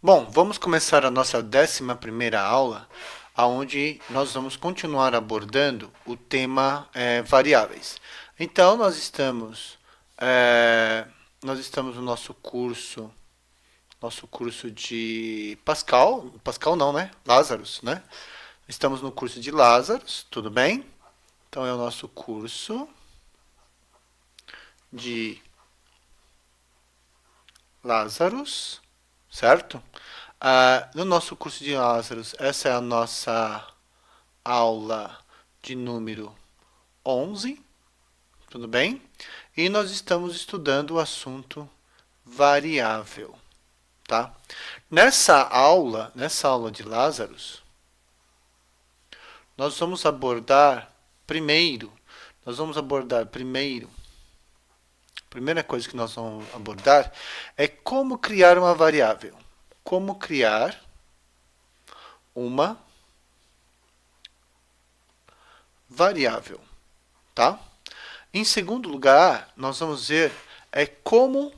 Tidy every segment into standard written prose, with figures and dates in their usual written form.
Bom, vamos começar a nossa 11ª aula, onde nós vamos continuar abordando o tema variáveis. Então, nós estamos no nosso curso de Pascal não, né? Lazarus, né? Estamos no curso de Lazarus, tudo bem? Então, é o nosso curso de Lazarus, certo? No nosso curso de Lazarus, essa é a nossa aula de número 11, tudo bem? E nós estamos estudando o assunto variável, tá? Nessa aula de Lazarus, nós vamos abordar primeiro, a primeira coisa que nós vamos abordar é como criar uma variável. Como criar uma variável, tá? Em segundo lugar, nós vamos ver como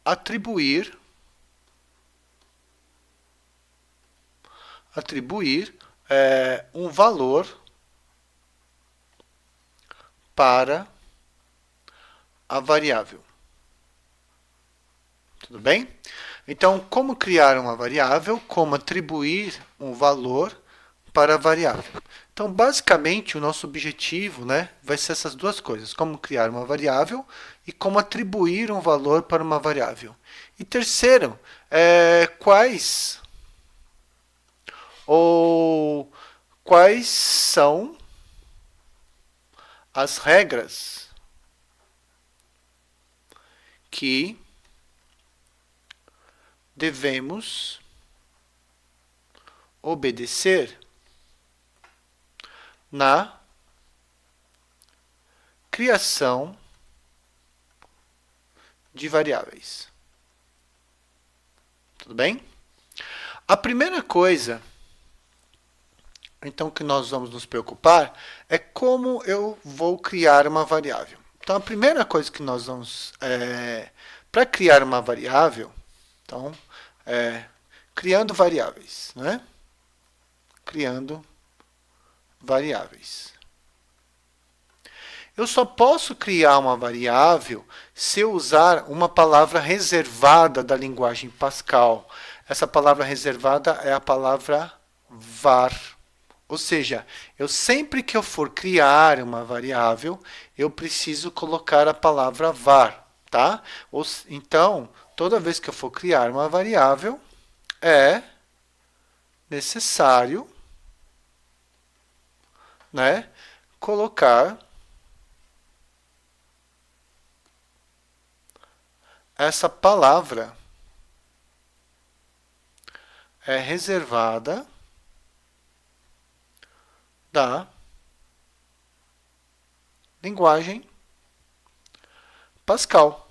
atribuir um valor para a variável. Tudo bem? Então, como criar uma variável, como atribuir um valor para a variável. Então, basicamente, o nosso objetivo, né, vai ser essas duas coisas: como criar uma variável e como atribuir um valor para uma variável. E terceiro, quais são as regras que devemos obedecer na criação de variáveis. Tudo bem? A primeira coisa, então, que nós vamos nos preocupar é como eu vou criar uma variável. Então, a primeira coisa que nós vamos... para criar uma variável, então, criando variáveis, né? Criando variáveis. Eu só posso criar uma variável se eu usar uma palavra reservada da linguagem Pascal. Essa palavra reservada é a palavra var. Ou seja, sempre que eu for criar uma variável, eu preciso colocar a palavra var, tá? Então, toda vez que eu for criar uma variável, é necessário, né, colocar essa palavra reservada da linguagem Pascal,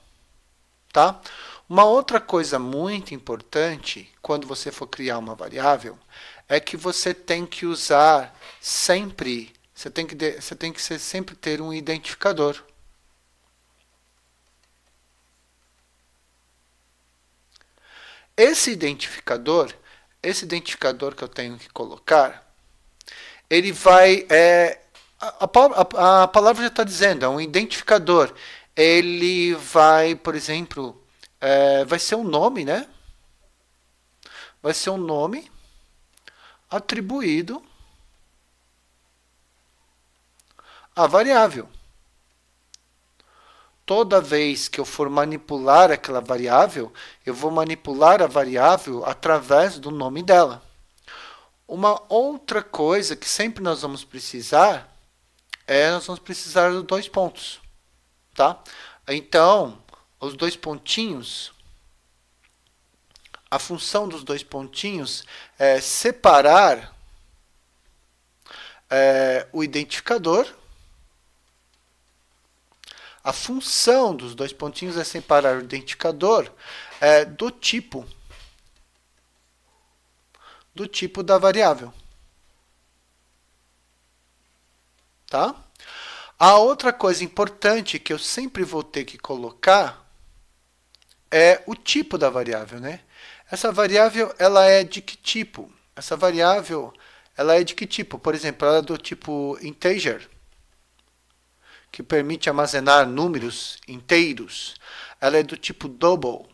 tá? Uma outra coisa muito importante quando você for criar uma variável é que você tem que usar sempre, você tem que sempre ter um identificador. Esse identificador que eu tenho que colocar, ele vai... a palavra já está dizendo, é um identificador. Ele vai, por exemplo, vai ser um nome, né? Vai ser um nome atribuído à variável. Toda vez que eu for manipular aquela variável, eu vou manipular a variável através do nome dela. Uma outra coisa que sempre nós vamos precisar nós vamos precisar dos dois pontos, tá? Então, os dois pontinhos, a função dos dois pontinhos é separar o identificador. A função dos dois pontinhos é separar o identificador do tipo da variável. Tá? A outra coisa importante que eu sempre vou ter que colocar é o tipo da variável, né? Essa variável, ela é de que tipo? Essa variável, ela é de que tipo? Por exemplo, ela é do tipo integer, que permite armazenar números inteiros. Ela é do tipo double,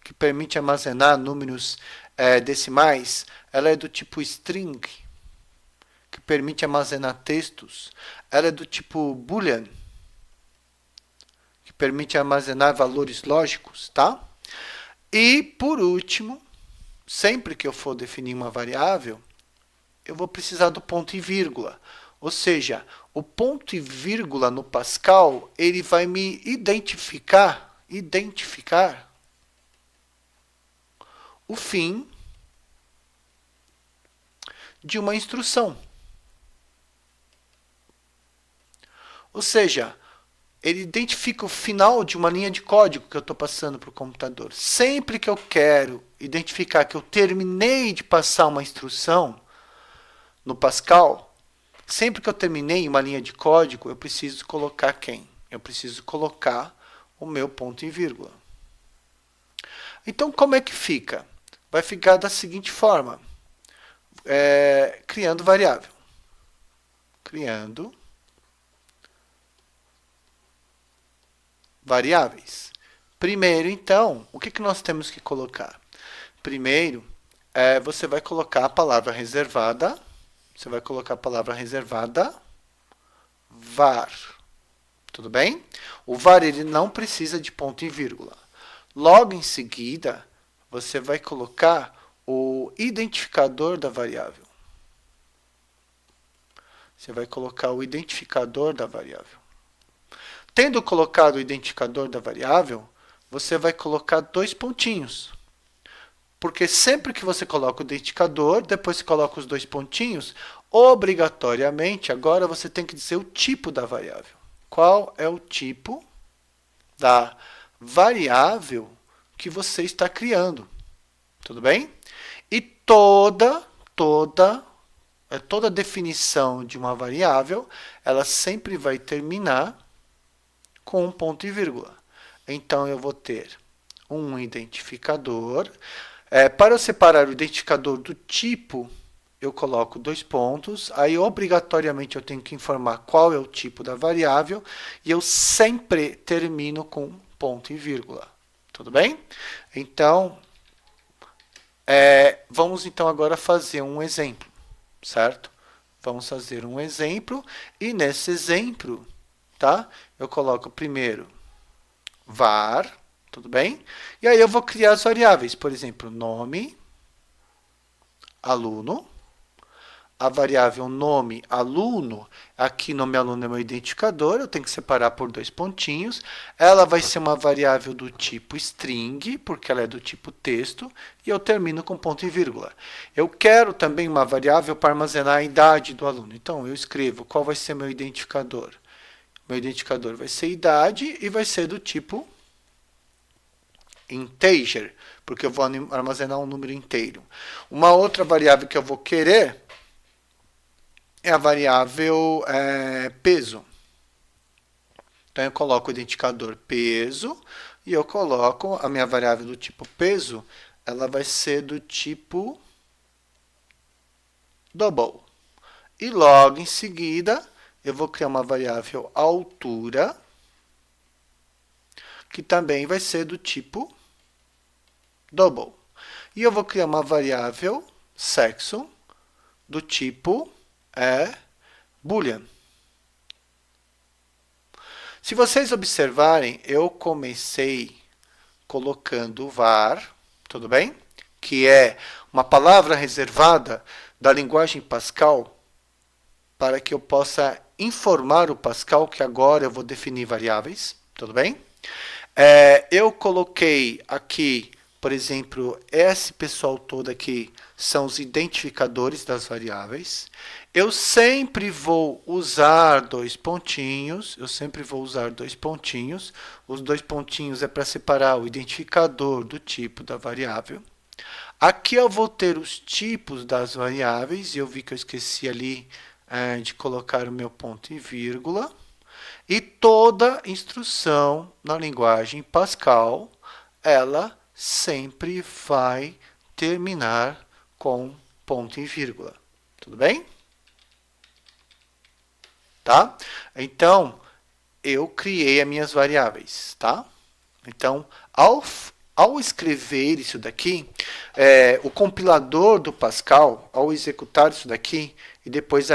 que permite armazenar números decimais. Ela é do tipo string, que permite armazenar textos. Ela é do tipo boolean, que permite armazenar valores lógicos, tá? E, por último, sempre que eu for definir uma variável, eu vou precisar do ponto e vírgula. Ou seja, o ponto e vírgula no Pascal, ele vai me identificar o fim de uma instrução. Ou seja, ele identifica o final de uma linha de código que eu estou passando para o computador. Sempre que eu quero identificar que eu terminei de passar uma instrução no Pascal, sempre que eu terminei uma linha de código, eu preciso colocar quem? Eu preciso colocar o meu ponto e vírgula. Então, como é que fica? Vai ficar da seguinte forma. Criando variável. Criando variáveis. Primeiro, então, o que nós temos que colocar? Primeiro, você vai colocar a palavra reservada. Você vai colocar a palavra reservada var. Tudo bem? O var ele não precisa de ponto e vírgula. Logo em seguida, você vai colocar o identificador da variável. Você vai colocar o identificador da variável. Tendo colocado o identificador da variável, você vai colocar dois pontinhos. Porque sempre que você coloca o identificador, depois você coloca os dois pontinhos, obrigatoriamente, agora você tem que dizer o tipo da variável. Qual é o tipo da variável que você está criando? Tudo bem? E toda definição de uma variável, ela sempre vai terminar com um ponto e vírgula. Então, eu vou ter um identificador. Para eu separar o identificador do tipo, eu coloco dois pontos. Aí, obrigatoriamente, eu tenho que informar qual é o tipo da variável. E eu sempre termino com ponto e vírgula. Tudo bem? Então, vamos então agora fazer um exemplo, certo? Vamos fazer um exemplo. E nesse exemplo, tá? Eu coloco primeiro var, tudo bem? E aí eu vou criar as variáveis, por exemplo, nome, aluno, a variável nome aluno, aqui nome aluno é meu identificador, eu tenho que separar por dois pontinhos, ela vai ser uma variável do tipo string, porque ela é do tipo texto, e eu termino com ponto e vírgula. Eu quero também uma variável para armazenar a idade do aluno, então eu escrevo qual vai ser meu identificador. Meu identificador vai ser idade e vai ser do tipo integer, porque eu vou armazenar um número inteiro. Uma outra variável que eu vou querer é a variável peso. Então, eu coloco o identificador peso e eu coloco a minha variável do tipo peso, ela vai ser do tipo double. E logo em seguida, eu vou criar uma variável altura, que também vai ser do tipo double. E eu vou criar uma variável sexo do tipo boolean. Se vocês observarem, eu comecei colocando var, tudo bem? Que é uma palavra reservada da linguagem Pascal para que eu possa informar o Pascal que agora eu vou definir variáveis, tudo bem? Eu coloquei aqui, por exemplo, esse pessoal todo aqui são os identificadores das variáveis. Eu sempre vou usar dois pontinhos. Os dois pontinhos é para separar o identificador do tipo da variável. Aqui eu vou ter os tipos das variáveis. E eu vi que eu esqueci ali de colocar o meu ponto e vírgula. E toda instrução na linguagem Pascal, ela sempre vai terminar com ponto e vírgula. Tudo bem? Tá? Então, eu criei as minhas variáveis, tá? Então, ao escrever isso daqui, o compilador do Pascal, ao executar isso daqui, e depois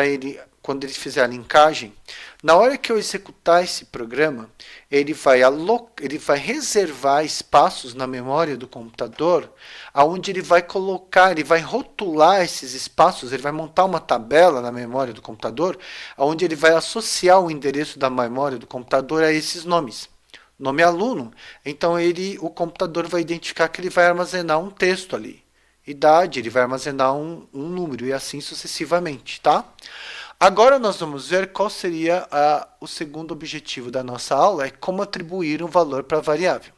quando ele fizer a linkagem, na hora que eu executar esse programa, ele vai reservar espaços na memória do computador, aonde ele vai colocar, ele vai rotular esses espaços, ele vai montar uma tabela na memória do computador, onde ele vai associar o endereço da memória do computador a esses nomes. Nome aluno, então o computador vai identificar que ele vai armazenar um texto ali. Idade, ele vai armazenar um número e assim sucessivamente, tá? Agora nós vamos ver qual seria o segundo objetivo da nossa aula, é como atribuir um valor para a variável.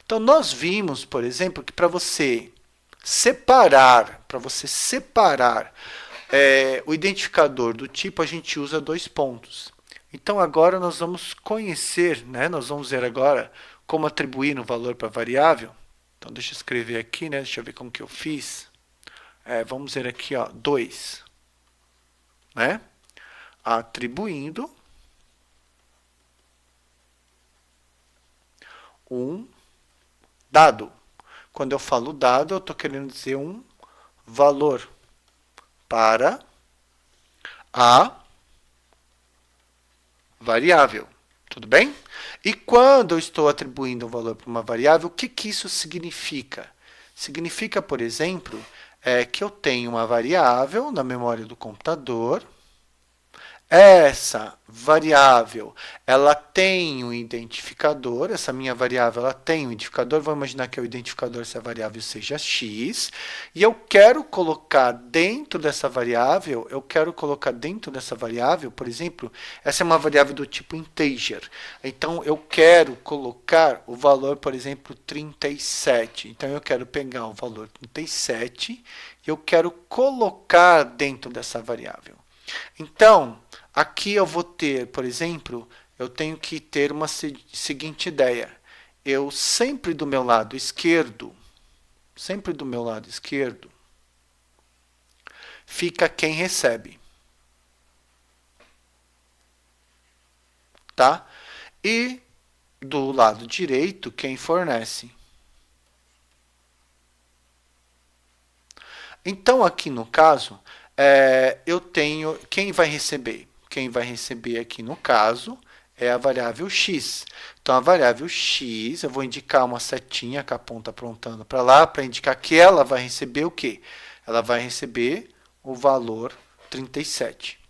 Então nós vimos, por exemplo, que para você separar o identificador do tipo, a gente usa 2 pontos. Então agora nós vamos conhecer, né? Nós vamos ver agora como atribuir um valor para a variável. Então deixa eu escrever aqui, né? Deixa eu ver como que eu fiz. Vamos ver aqui, ó, 2, né? Atribuindo um dado. Quando eu falo dado, eu estou querendo dizer um valor para a variável. Tudo bem? E quando eu estou atribuindo um valor para uma variável, o que isso significa? Significa, por exemplo, que eu tenho uma variável na memória do computador. Essa variável, ela tem um identificador, essa minha variável, ela tem um identificador, vamos imaginar que o identificador, se a variável seja x, e eu quero colocar dentro dessa variável, por exemplo, essa é uma variável do tipo integer, então eu quero colocar o valor, por exemplo, 37, então eu quero pegar o valor 37 e eu quero colocar dentro dessa variável. Então, aqui eu vou ter, por exemplo, eu tenho que ter uma seguinte ideia. Eu sempre do meu lado esquerdo, fica quem recebe. Tá? E do lado direito, quem fornece. Então, aqui no caso, eu tenho quem vai receber. Quem vai receber aqui no caso é a variável x. Então a variável x, eu vou indicar uma setinha com a ponta apontando para lá, para indicar que ela vai receber o quê? Ela vai receber o valor 37.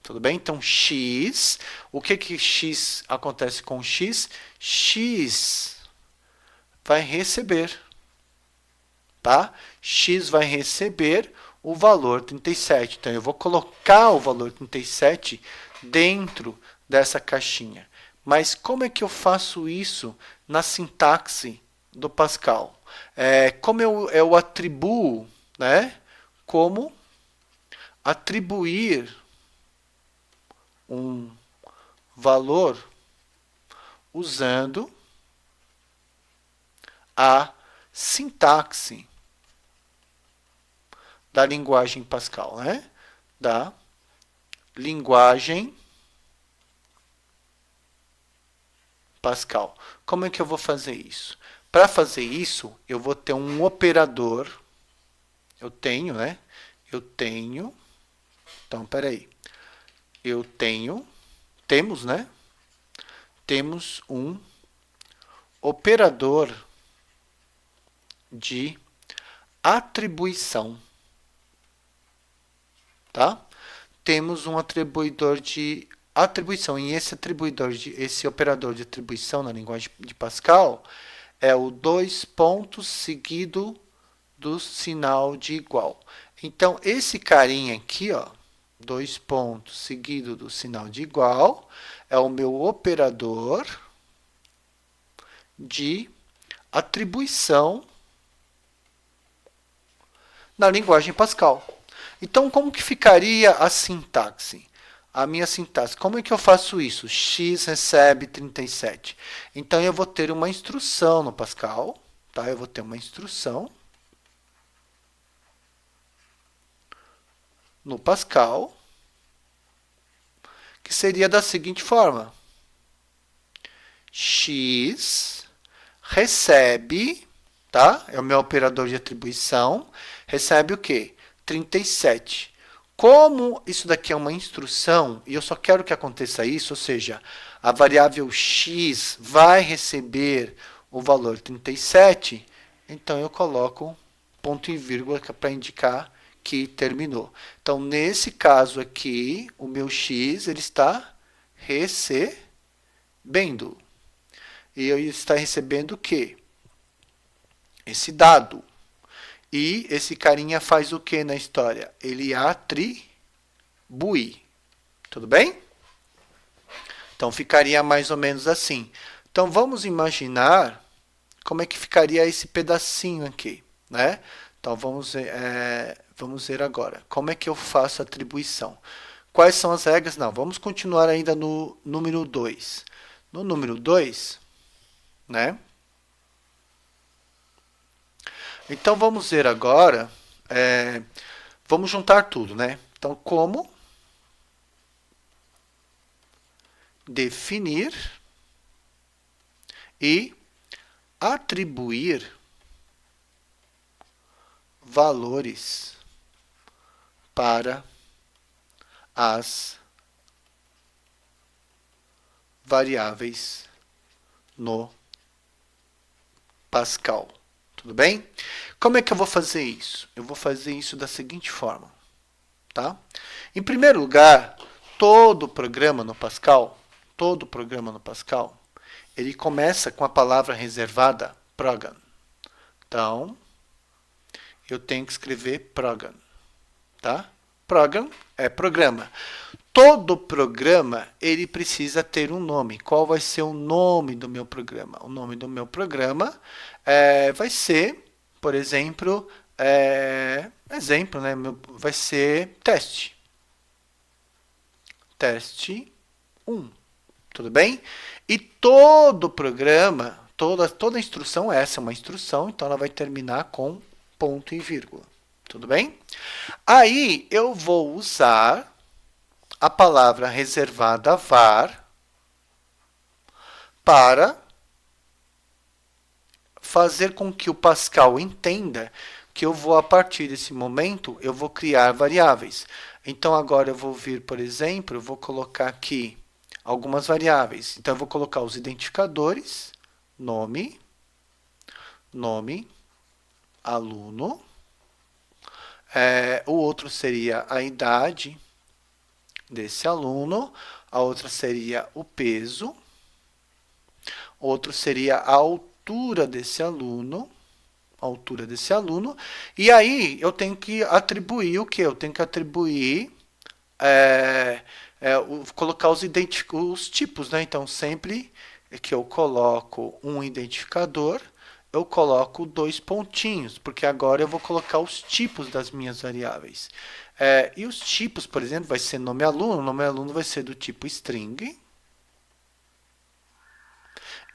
Tudo bem? Então x, o que x acontece com x? X vai receber, tá? X vai receber o valor 37. Então, eu vou colocar o valor 37 dentro dessa caixinha. Mas como é que eu faço isso na sintaxe do Pascal? Como eu atribuo, né? Como atribuir um valor usando a sintaxe da linguagem Pascal, né? Da linguagem Pascal. Como é que eu vou fazer isso? Para fazer isso, eu vou ter um operador. Então, peraí. Temos, né? Temos um operador de atribuição. Tá? Temos um atribuidor de atribuição. E esse operador de atribuição na linguagem de Pascal é o 2 pontos seguido do sinal de igual. Então, esse carinha aqui, ó, 2 pontos seguido do sinal de igual, é o meu operador de atribuição na linguagem Pascal. Então, como que ficaria a sintaxe? A minha sintaxe, como é que eu faço isso? X recebe 37. Então, eu vou ter uma instrução no Pascal, tá? Eu vou ter uma instrução no Pascal, que seria da seguinte forma: x recebe, tá? É o meu operador de atribuição, recebe o quê? 37. Como isso daqui é uma instrução, e eu só quero que aconteça isso, ou seja, a variável x vai receber o valor 37, então eu coloco ponto e vírgula para indicar que terminou. Então, nesse caso aqui, o meu x ele está recebendo. E ele está recebendo o quê? Esse dado. E esse carinha faz o que na história? Ele atribui. Tudo bem? Então, ficaria mais ou menos assim. Então, vamos imaginar como é que ficaria esse pedacinho aqui, né? Então, vamos ver agora. Como é que eu faço a atribuição? Quais são as regras? Não, vamos continuar ainda no número 2. No número 2, né? Então, vamos ver agora, vamos juntar tudo, né? Então, como definir e atribuir valores para as variáveis no Pascal. Tudo bem? Como é que eu vou fazer isso? Eu vou fazer isso da seguinte forma, tá? Em primeiro lugar, todo programa no Pascal, ele começa com a palavra reservada program. Então, eu tenho que escrever program, tá? Program é programa. Todo programa, ele precisa ter um nome. Qual vai ser o nome do meu programa? O nome do meu programa vai ser, por exemplo, né? Vai ser teste. Teste 1. Tudo bem? E todo programa, toda instrução, essa é uma instrução, então ela vai terminar com ponto e vírgula. Tudo bem? Aí eu vou usar a palavra reservada var para fazer com que o Pascal entenda que eu vou, a partir desse momento, eu vou criar variáveis. Então, agora eu vou vir, por exemplo, eu vou colocar aqui algumas variáveis. Então, eu vou colocar os identificadores, nome, aluno. O outro seria a idade desse aluno, a outra seria o peso, outro seria a altura desse aluno, e aí eu tenho que atribuir o que? Eu tenho que atribuir, colocar os tipos, né? Então, sempre que eu coloco um identificador, eu coloco 2 pontinhos, porque agora eu vou colocar os tipos das minhas variáveis. E os tipos, por exemplo, vai ser nome aluno vai ser do tipo string,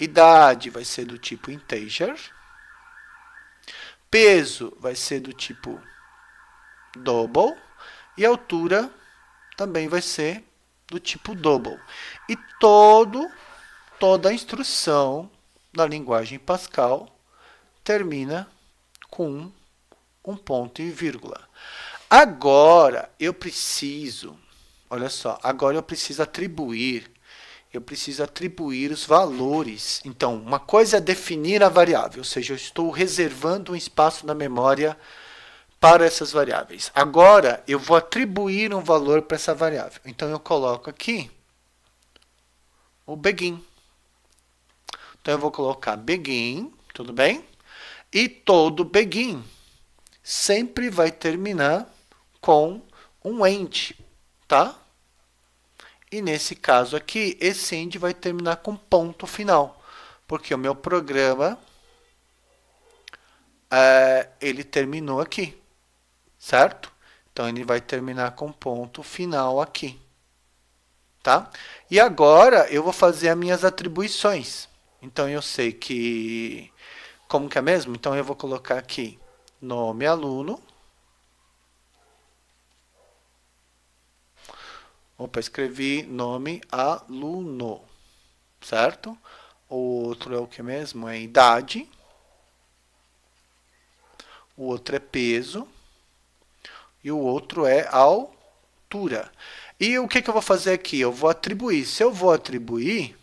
idade vai ser do tipo integer, peso vai ser do tipo double, e altura também vai ser do tipo double. E toda a instrução na linguagem Pascal termina com um ponto e vírgula. Agora eu preciso, olha só, agora eu preciso atribuir os valores. Então, uma coisa é definir a variável, ou seja, eu estou reservando um espaço na memória para essas variáveis. Agora, eu vou atribuir um valor para essa variável. Então, eu coloco aqui o begin. Então, eu vou colocar begin, tudo bem? E todo begin sempre vai terminar com um end, tá? E nesse caso aqui, esse end vai terminar com ponto final, porque o meu programa ele terminou aqui, certo? Então, ele vai terminar com ponto final aqui, tá? E agora, eu vou fazer as minhas atribuições. Então, eu sei que Como que é mesmo? Então eu vou colocar aqui nome aluno. Opa, escrevi nome aluno, certo? O outro é o que mesmo? É idade. O outro é peso. E o outro é altura. E o que eu vou fazer aqui? Eu vou atribuir. Se eu vou atribuir,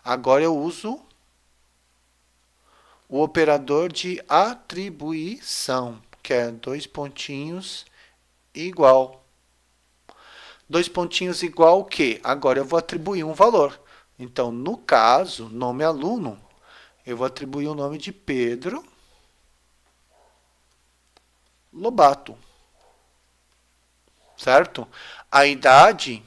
agora eu uso o operador de atribuição, que é dois pontinhos igual. Dois pontinhos igual o quê? Agora eu vou atribuir um valor. Então, no caso, nome aluno, eu vou atribuir o nome de Pedro Lobato. Certo? A idade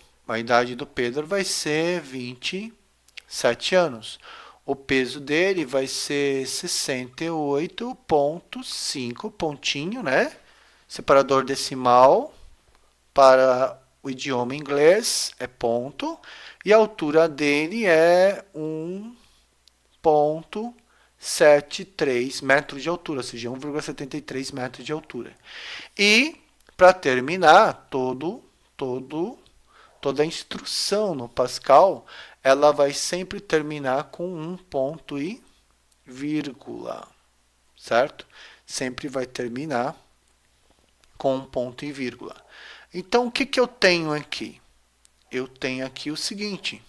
do Pedro vai ser 27 anos. O peso dele vai ser 68,5 pontinho, né? Separador decimal para o idioma inglês é ponto. E a altura dele é 1,73 metros de altura, ou seja, 1,73 metros de altura. E, para terminar, toda a instrução no Pascal, ela vai sempre terminar com um ponto e vírgula, certo? Sempre vai terminar com um ponto e vírgula. Então, o que eu tenho aqui? Eu tenho aqui o seguinte.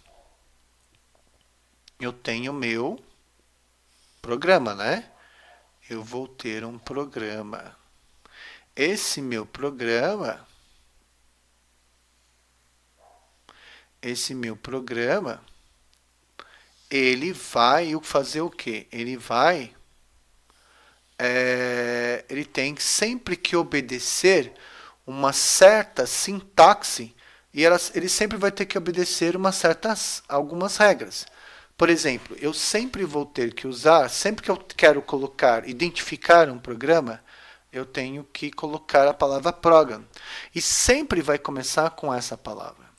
Eu tenho meu programa, né? Eu vou ter um programa. Esse meu programa, ele vai fazer o quê? Ele tem sempre que obedecer uma certa sintaxe e ele sempre vai ter que obedecer algumas regras. Por exemplo, eu sempre vou ter que usar, sempre que eu quero identificar um programa, eu tenho que colocar a palavra program. E sempre vai começar com essa palavra.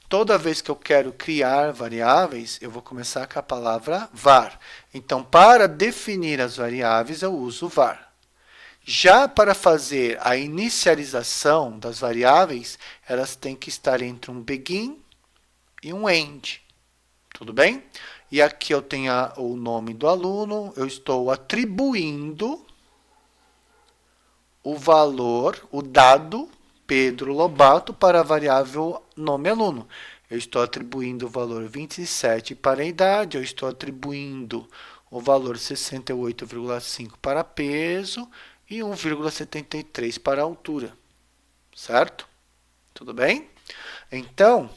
Toda vez que eu quero criar variáveis, eu vou começar com a palavra var. Então, para definir as variáveis, eu uso var. Já para fazer a inicialização das variáveis, elas têm que estar entre um begin e um end. Tudo bem? E aqui eu tenho o nome do aluno, eu estou atribuindo o valor, o dado Pedro Lobato para a variável nome aluno. Eu estou atribuindo o valor 27 para a idade, eu estou atribuindo o valor 68,5 para peso e 1,73 para a altura. Certo? Tudo bem? Então,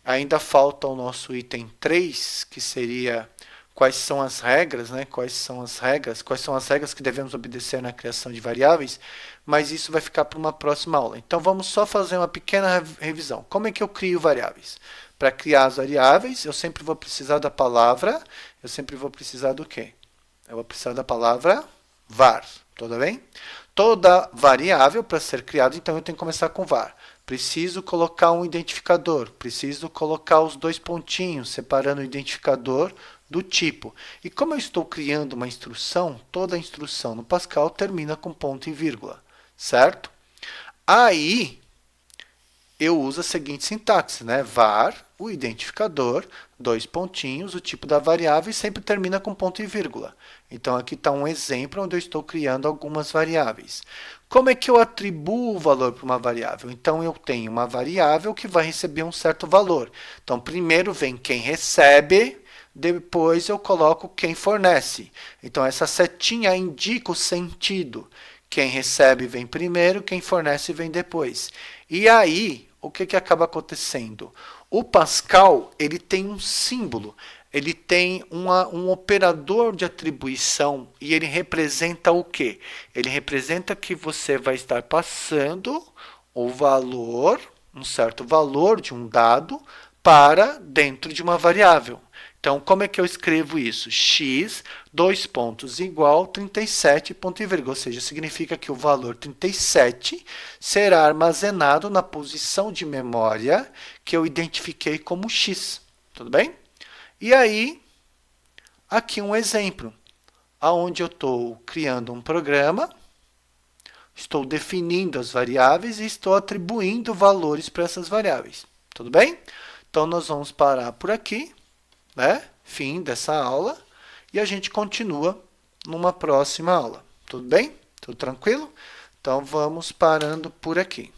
ainda falta o nosso item 3, que seria quais são as regras, né? Quais são as regras que devemos obedecer na criação de variáveis, mas isso vai ficar para uma próxima aula. Então, vamos só fazer uma pequena revisão. Como é que eu crio variáveis? Para criar as variáveis, eu sempre vou precisar da palavra, do quê? Eu vou precisar da palavra var, tudo bem? Toda variável para ser criada, então eu tenho que começar com var. Preciso colocar um identificador, preciso colocar os dois pontinhos, separando o identificador do tipo. E como eu estou criando uma instrução, toda a instrução no Pascal termina com ponto e vírgula, certo? Aí, eu uso a seguinte sintaxe, né? Var, o identificador, dois pontinhos, o tipo da variável e sempre termina com ponto e vírgula. Então, aqui está um exemplo onde eu estou criando algumas variáveis. Como é que eu atribuo o valor para uma variável? Então, eu tenho uma variável que vai receber um certo valor. Então, primeiro vem quem recebe, depois eu coloco quem fornece. Então, essa setinha indica o sentido. Quem recebe vem primeiro, quem fornece vem depois. E aí, o que acaba acontecendo? O Pascal, ele tem um símbolo, ele tem um operador de atribuição e ele representa o quê? Ele representa que você vai estar passando o valor, um certo valor de um dado, para dentro de uma variável. Então, como é que eu escrevo isso? X, dois pontos, igual 37, ponto e vírgula. Ou seja, significa que o valor 37 será armazenado na posição de memória que eu identifiquei como X. Tudo bem? E aí, aqui um exemplo, onde eu estou criando um programa, estou definindo as variáveis e estou atribuindo valores para essas variáveis. Tudo bem? Então, nós vamos parar por aqui, né? Fim dessa aula. E a gente continua numa próxima aula. Tudo bem? Tudo tranquilo? Então, vamos parando por aqui.